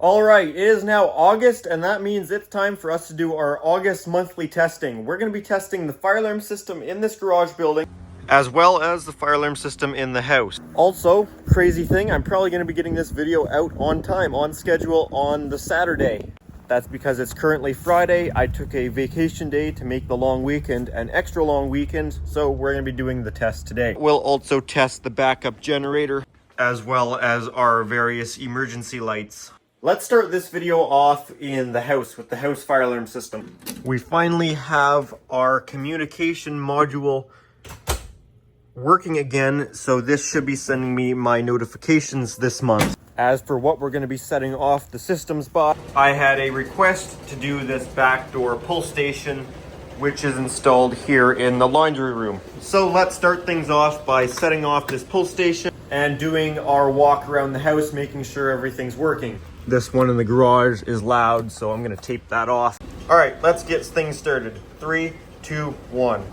All right, it is now August, and that means it's time for us to do our August monthly testing. We're going to be testing the fire alarm system in this garage building, as well as the fire alarm system in the house. Also, crazy thing, I'm probably going to be getting this video out on time, on schedule, on the Saturday. That's because it's currently Friday. I took a vacation day to make the long weekend an extra long weekend, so we're going to be doing the test today. We'll also test the backup generator, as well as our various emergency lights. Let's start this video off in the house with the house fire alarm system. We finally have our communication module working again, so this should be sending me my notifications this month. As for what we're going to be setting off the systems by, I had a request to do this backdoor pull station, which is installed here in the laundry room. So let's start things off by setting off this pull station and doing our walk around the house, making sure everything's working. This one in the garage is loud, so I'm gonna tape that off. All right, let's get things started. 3, 2, 1.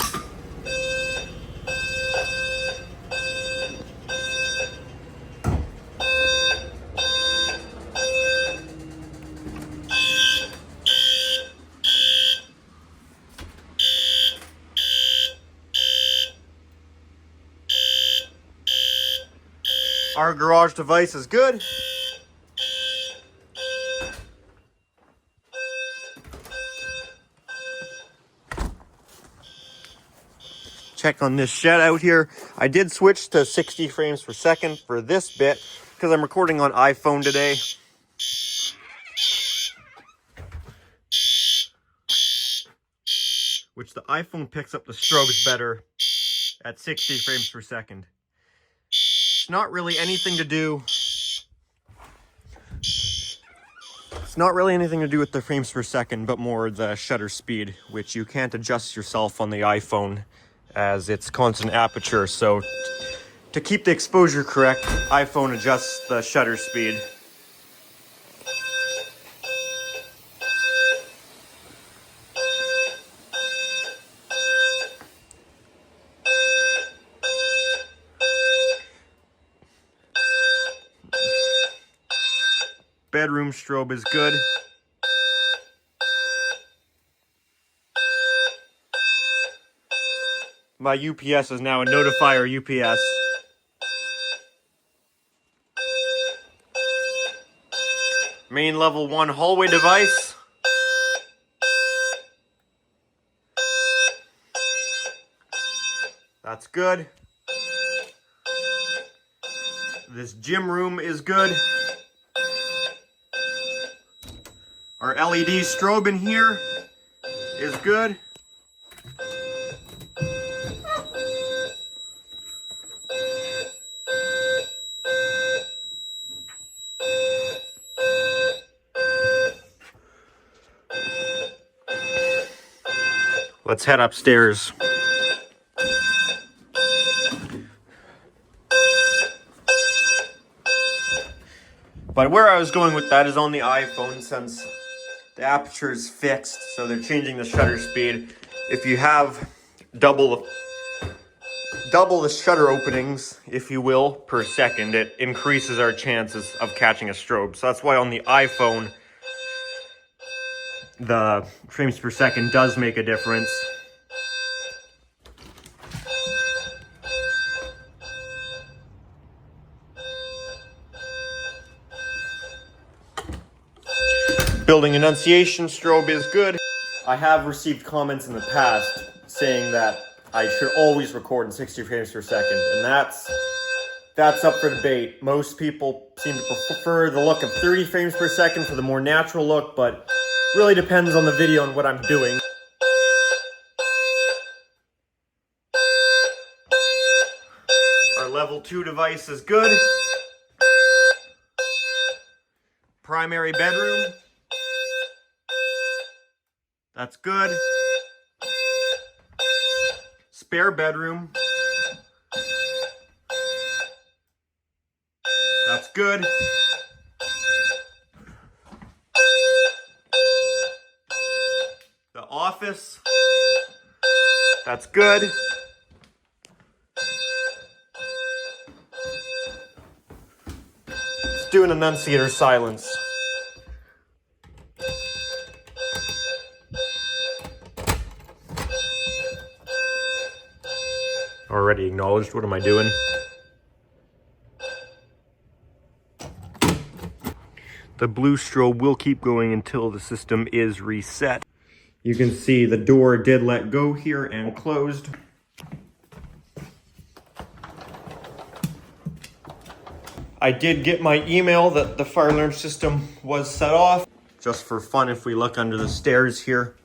Our garage device is good. Check on this shed out here. I did switch to 60 frames per second for this bit because I'm recording on iPhone today. Which the iPhone picks up the strobes better at 60 frames per second. It's not really anything to do. It's not really anything to do with the frames per second, but more the shutter speed, which you can't adjust yourself on the iPhone as it's constant aperture. So to keep the exposure correct, iPhone adjusts the shutter speed. Bedroom strobe is good. My UPS is now a notifier UPS. Main level 1 hallway device. That's good. This gym room is good. Our LED strobe in here is good. Let's head upstairs. But where I was going with that is on the iPhone, since the aperture is fixed, so they're changing the shutter speed. If you have double the shutter openings, if you will, per second, it increases our chances of catching a strobe. So that's why on the iPhone, the frames per second does make a difference. Building enunciation strobe is good. I have received comments in the past saying that I should always record in 60 frames per second, and that's up for debate. Most people seem to prefer the look of 30 frames per second for the more natural look, but really depends on the video and what I'm doing. Our level 2 device is good. Primary bedroom. That's good. Spare bedroom. That's good. The office. That's good. Let's do an enunciator silence. already acknowledged. What am I doing? The blue strobe will keep going until the system is reset. You can see the door did let go here and closed. I did get my email that the fire alarm system was set off. Just for fun, if we look under the stairs here,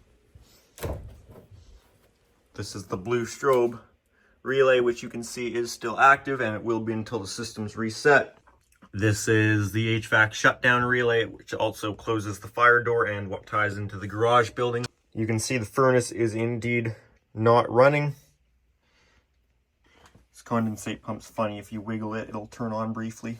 this is the blue strobe relay, which you can see is still active, and it will be until the system's reset. This is the HVAC shutdown relay, which also closes the fire door and what ties into the garage building. You can see the furnace is indeed not running. This condensate pump's funny. If you wiggle it, it'll turn on briefly.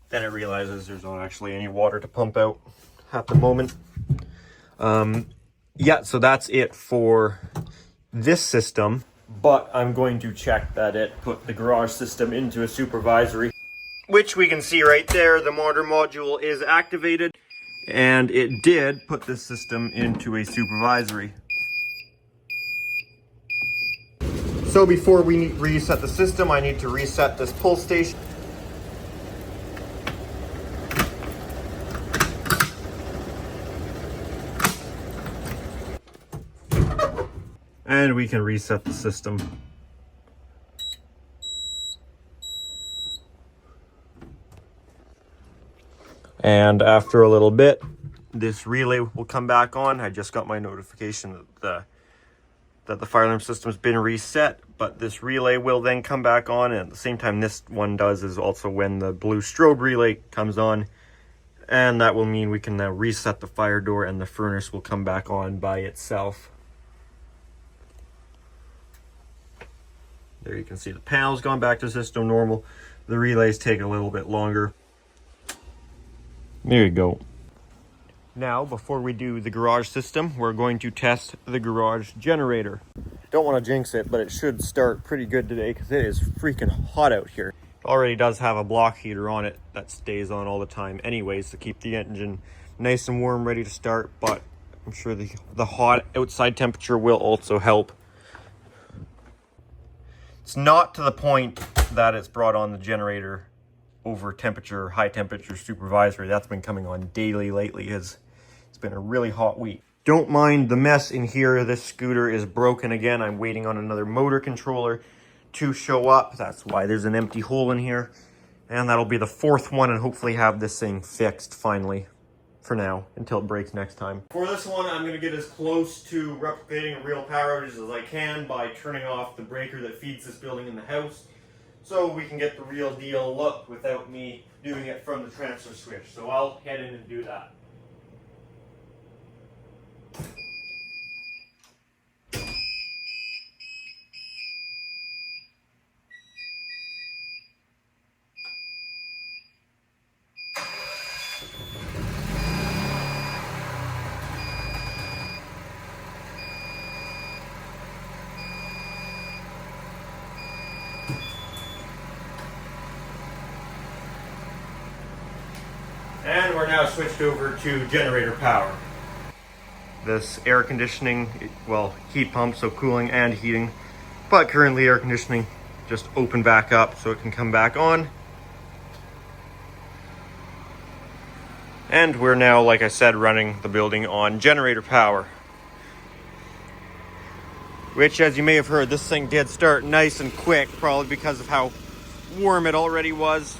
Then it realizes there's not actually any water to pump out at the moment. Yeah, so that's it for this system. But I'm going to check that it put the garage system into a supervisory, which we can see right there. The motor module is activated, and it did put this system into a supervisory. So before we reset the system, I need to reset this pull station. And we can reset the system. And after a little bit, this relay will come back on. I just got my notification that the fire alarm system's been reset, but this relay will then come back on, and at the same time this one does is also when the blue strobe relay comes on, and that will mean we can now reset the fire door and the furnace will come back on by itself. There you can see the panel's gone back to system normal. The relays take a little bit longer. There you go. Now, before we do the garage system, we're going to test the garage generator. Don't want to jinx it, but it should start pretty good today because it is freaking hot out here. It already does have a block heater on it that stays on all the time anyways to keep the engine nice and warm, ready to start, but I'm sure the hot outside temperature will also help. It's not to the point that it's brought on the generator over temperature, high temperature supervisory. That's been coming on daily lately. It's been a really hot week. Don't mind the mess in here. This scooter is broken again. I'm waiting on another motor controller to show up. That's why there's an empty hole in here. And that'll be the fourth one, and hopefully have this thing fixed finally. For now, until it breaks next time. For this one, I'm going to get as close to replicating a real power outage as I can by turning off the breaker that feeds this building in the house, so we can get the real deal look without me doing it from the transfer switch. So I'll head in and do that. And we're now switched over to generator power. This air conditioning, well, heat pump, so cooling and heating, but currently air conditioning just opened back up so it can come back on. And we're now, like I said, running the building on generator power. Which, as you may have heard, this thing did start nice and quick, probably because of how warm it already was.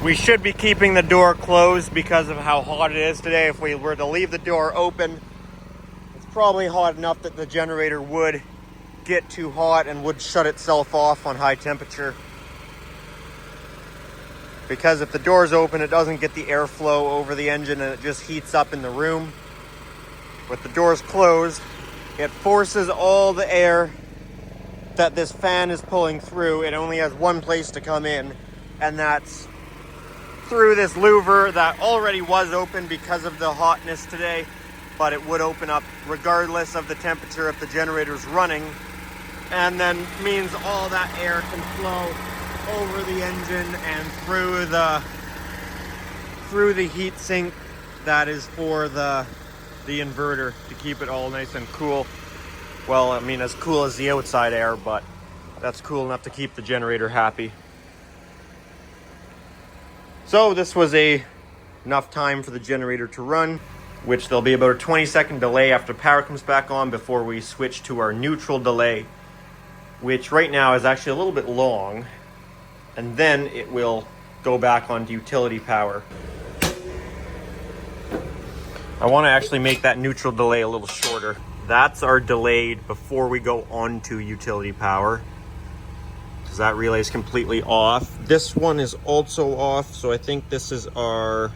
We should be keeping the door closed because of how hot it is today. If we were to leave the door open, it's probably hot enough that the generator would get too hot and would shut itself off on high temperature. Because if the door's open, it doesn't get the airflow over the engine and it just heats up in the room. With the doors closed, it forces all the air that this fan is pulling through. It only has one place to come in, and that's through this louver that already was open because of the hotness today, but it would open up regardless of the temperature if the generator's running, and then means all that air can flow over the engine and through the heat sink that is for the inverter to keep it all nice and cool. Well, I mean, as cool as the outside air, but that's cool enough to keep the generator happy. So this was enough time for the generator to run, which there'll be about a 20-second delay after power comes back on before we switch to our neutral delay, which right now is actually a little bit long, and then it will go back onto utility power. I want to actually make that neutral delay a little shorter. That's our delayed before we go on to utility power, because that relay is completely off. This one is also off, so I think this is our...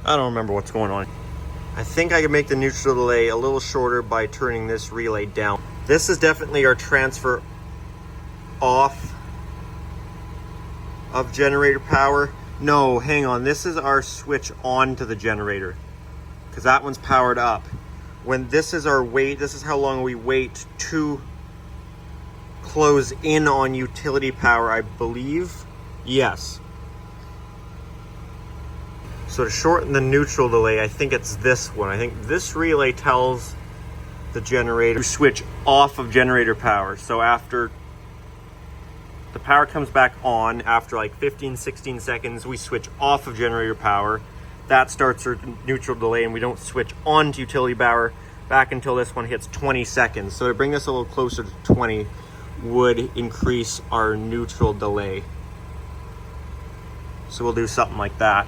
I don't remember what's going on. I think I can make the neutral delay a little shorter by turning this relay down. This is definitely our transfer off of generator power. No, hang on. This is our switch on to the generator, because that one's powered up. When this is our wait, this is how long we wait to close in on utility power, I believe. Yes. So to shorten the neutral delay, I think it's this one. I think this relay tells the generator to switch off of generator power. So after the power comes back on, after like 15-16 seconds, we switch off of generator power. That starts our neutral delay, and we don't switch on to utility power back until this one hits 20 seconds. So to bring this a little closer to 20 would increase our neutral delay. So we'll do something like that.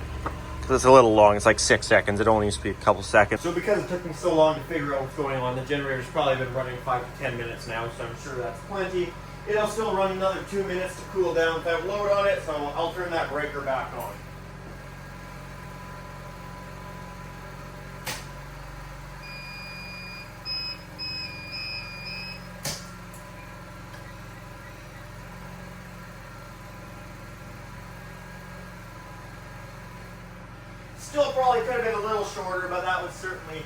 It's a little long, it's like 6 seconds. It only needs to be a couple seconds. So because it took me so long to figure out what's going on, the generator's probably been running 5 to 10 minutes now, so I'm sure that's plenty. It'll still run another 2 minutes to cool down without load on it, so I'll turn that breaker back on. Still probably could have been a little shorter, but that was certainly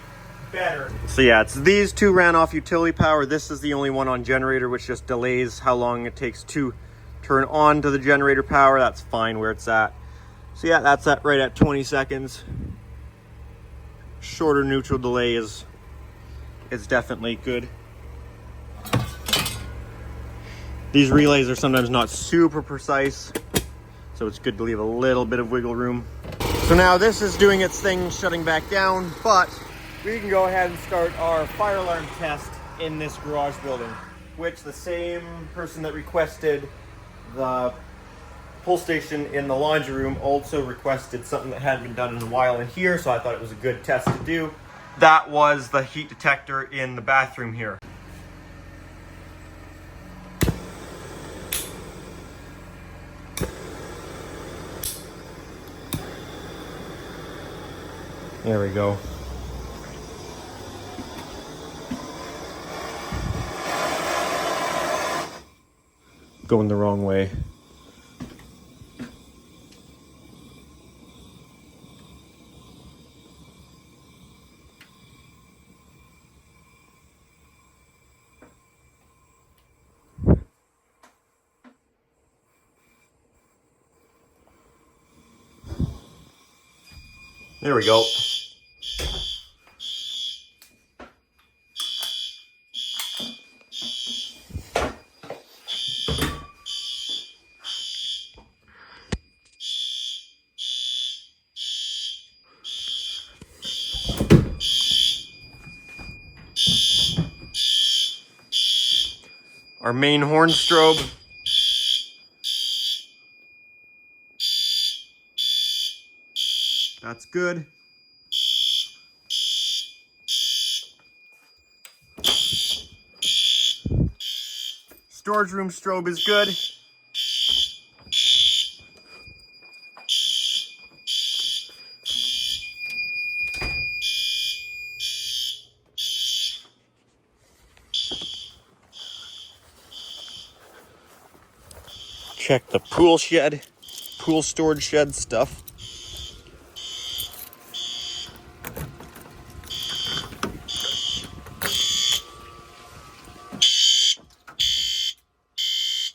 better. So yeah, it's these two ran off utility power. This is the only one on generator, which just delays how long it takes to turn on to the generator power. That's fine where it's at. So yeah, that's at right at 20 seconds. Shorter neutral delay is definitely good. These relays are sometimes not super precise, so it's good to leave a little bit of wiggle room. So now this is doing its thing, shutting back down, but we can go ahead and start our fire alarm test in this garage building, which the same person that requested the pull station in the laundry room also requested something that hadn't been done in a while in here, so I thought it was a good test to do. That was the heat detector in the bathroom here. There we go. Going the wrong way. There we go. Our main horn strobe that's good. Storage room strobe is good. Check the pool shed, pool storage shed stuff.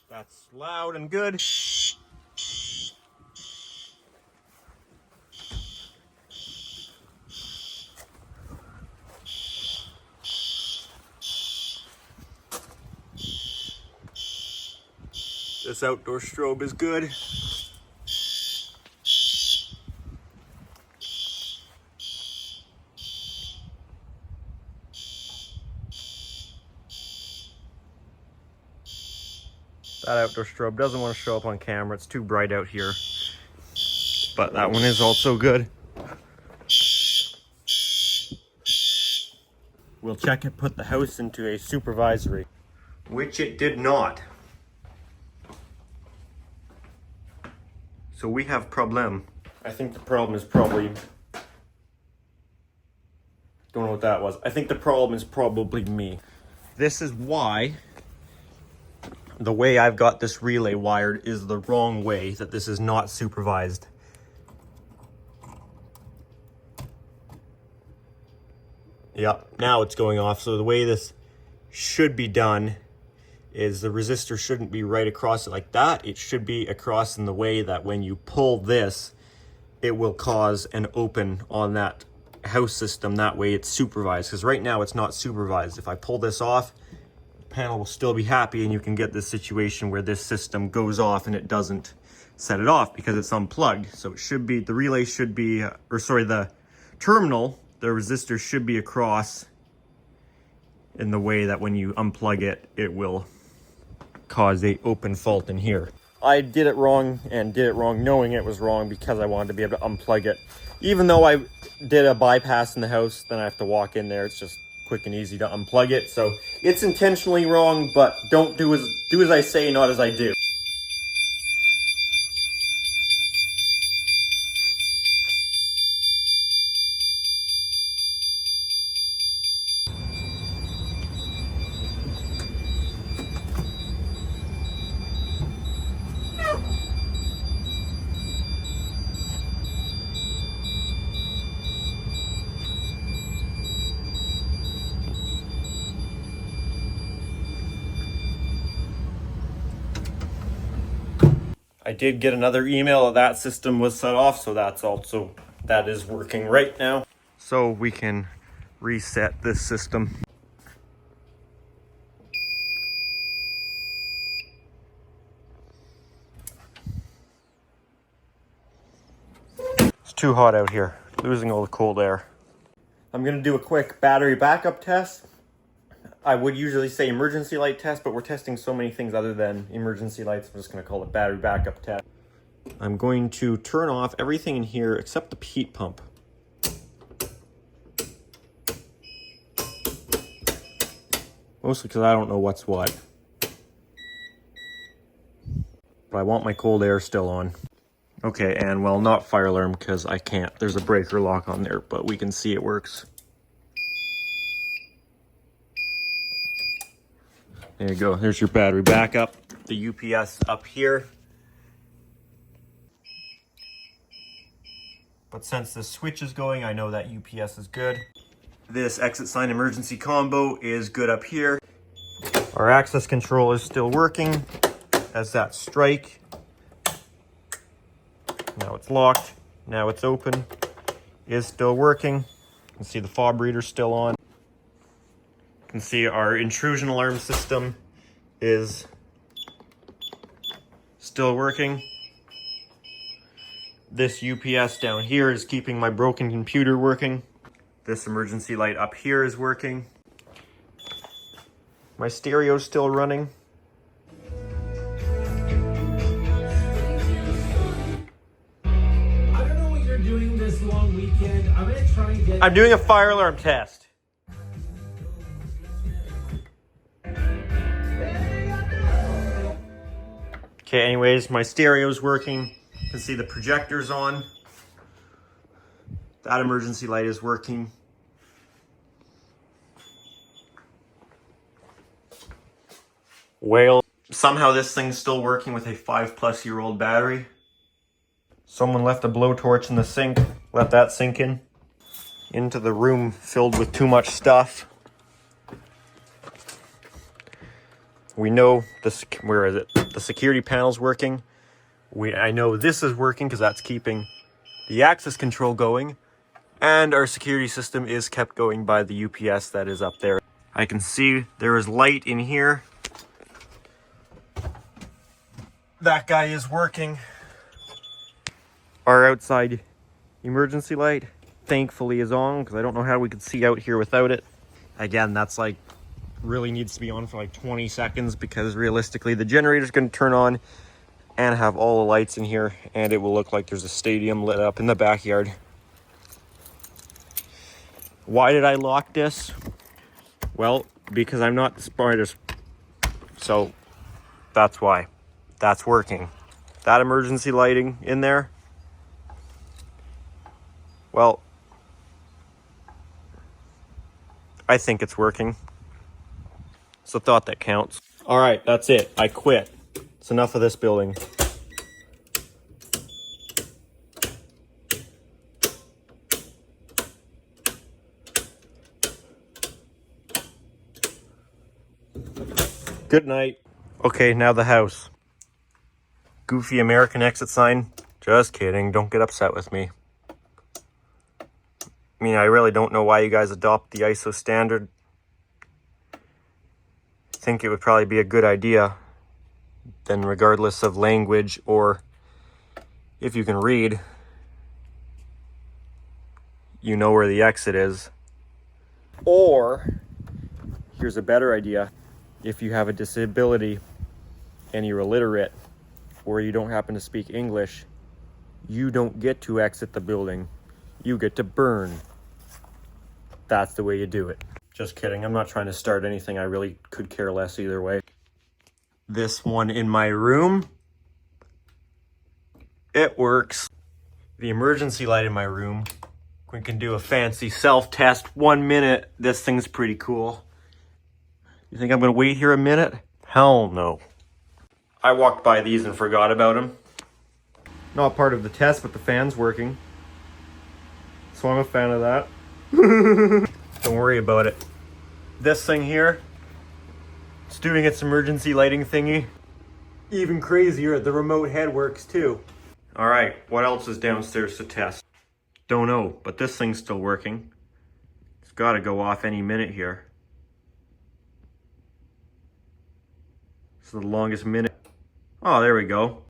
That's loud and good. This outdoor strobe is good. That outdoor strobe doesn't want to show up on camera. It's too bright out here. But that one is also good. We'll check it, put the house into a supervisory, which it did not. So we have problem. I think the problem is probably, don't know what that was. I think the problem is probably me. This is why the way I've got this relay wired is the wrong way, that this is not supervised. Yep, now it's going off. So the way this should be done is the resistor shouldn't be right across it like that. It should be across in the way that when you pull this, it will cause an open on that house system. That way it's supervised, because right now it's not supervised. If I pull this off, the panel will still be happy, and you can get this situation where this system goes off and it doesn't set it off because it's unplugged. So it should be, the relay should be, the terminal, the resistor should be across in the way that when you unplug it, it will cause a open fault in here. I did it wrong, and did it wrong knowing it was wrong, because I wanted to be able to unplug it. Even though I did a bypass in the house, then I have to walk in there. It's just quick and easy to unplug it. So it's intentionally wrong, but don't do as I say, not as I do. I did get another email that system was set off, so that is working right now. So we can reset this system. It's too hot out here, losing all the cold air. I'm gonna do a quick battery backup test. I would usually say emergency light test, but we're testing so many things other than emergency lights. I'm just going to call it battery backup test. I'm going to turn off everything in here except the heat pump. Mostly because I don't know what's what. But I want my cold air still on. Okay, and well, not fire alarm because I can't. There's a breaker lock on there, but we can see it works. There you go, there's your battery backup. The UPS up here. But since the switch is going, I know that UPS is good. This exit sign emergency combo is good up here. Our access control is still working as that strike. Now it's locked, now it's open, is still working. You can see the fob reader still on. You can see our intrusion alarm system is still working. This UPS down here is keeping my broken computer working. This emergency light up here is working. My stereo's still running. I don't know what you're doing this long weekend. I'm doing a fire alarm test. Okay, anyways, my stereo's working. You can see the projector's on. That emergency light is working. Well, somehow this thing's still working with a 5+ year-old battery. Someone left a blowtorch in the sink. Let that sink in. Into the room filled with too much stuff. We know this, where is it? The security panel's working. I know this is working because that's keeping the access control going. And our security system is kept going by the UPS that is up there. I can see there is light in here. That guy is working. Our outside emergency light, thankfully, is on because I don't know how we could see out here without it. Again, that's like really needs to be on for like 20 seconds because realistically the generator's going to turn on and have all the lights in here and it will look like there's a stadium lit up in the backyard. Why did I lock this? Well, because I'm not the smartest. So that's why. That's working. That emergency lighting in there. Well, I think it's working. It's the thought that counts. All right, that's it. I quit. It's enough of this building. Good night. Okay, now the house. Goofy American exit sign. Just kidding. Don't get upset with me. I mean, I really don't know why you guys adopt the ISO standard. I think it would probably be a good idea. Then regardless of language or if you can read, you know where the exit is. Or, here's a better idea. If you have a disability and you're illiterate or you don't happen to speak English, you don't get to exit the building. You get to burn. That's the way you do it. Just kidding. I'm not trying to start anything. I really could care less either way. This one in my room, it works. The emergency light in my room, we can do a fancy self-test. 1 minute. This thing's pretty cool. You think I'm gonna wait here a minute? Hell no. I walked by these and forgot about them. Not part of the test, but the fan's working. So I'm a fan of that. Don't worry about it. This thing here, it's doing its emergency lighting thingy. Even crazier, the remote head works too. All right, what else is downstairs to test? Don't know, but this thing's still working. It's gotta go off any minute here. This is the longest minute. Oh, there we go.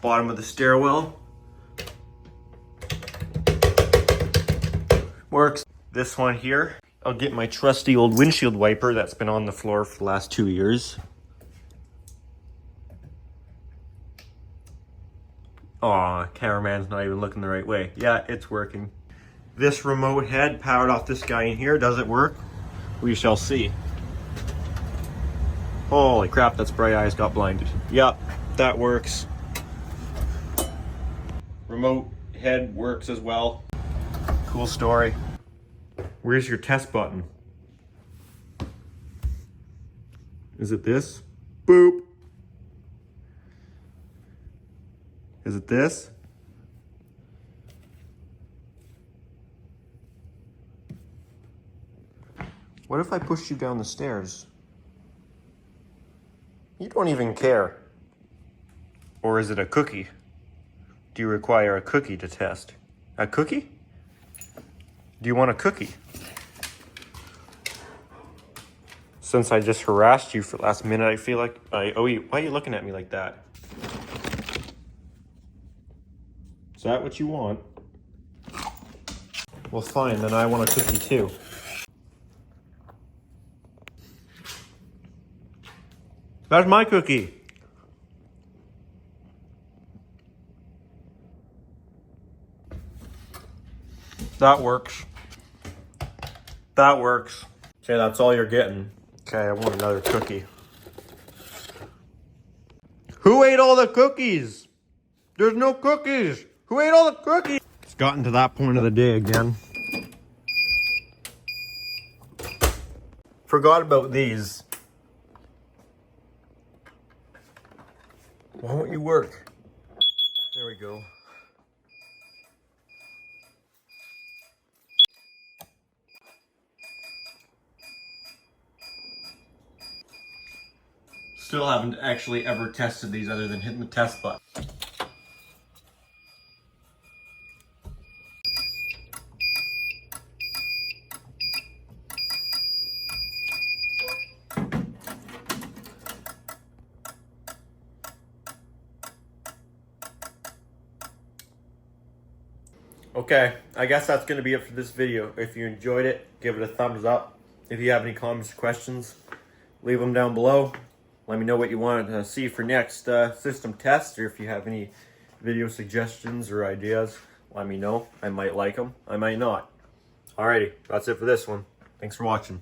Bottom of the stairwell. Works. This one here, I'll get my trusty old windshield wiper that's been on the floor for the last 2 years. Aw, cameraman's not even looking the right way. Yeah, it's working. This remote head powered off this guy in here. Does it work? We shall see. Holy crap, that's bright eyes got blinded. Yep, that works. Remote head works as well. Cool story. Where's your test button? Is it this? Boop. Is it this? What if I pushed you down the stairs? You don't even care. Or is it a cookie? Do you require a cookie to test? A cookie? Do you want a cookie? Since I just harassed you for the last minute, I feel like I owe you. Why are you looking at me like that? Is that what you want? Well, fine, then I want a cookie too. That's my cookie. That works. That works. Okay, that's all you're getting. Okay, I want another cookie. Who ate all the cookies? There's no cookies. Who ate all the cookies? It's gotten to that point of the day again. Forgot about these. Why won't you work? There we go. Still haven't actually ever tested these other than hitting the test button. Okay, I guess that's going to be it for this video. If you enjoyed it, give it a thumbs up. If you have any comments or questions, leave them down below. Let me know what you want to see for next system tests, or if you have any video suggestions or ideas, let me know. I might like them, I might not. Alrighty, that's it for this one. Thanks for watching.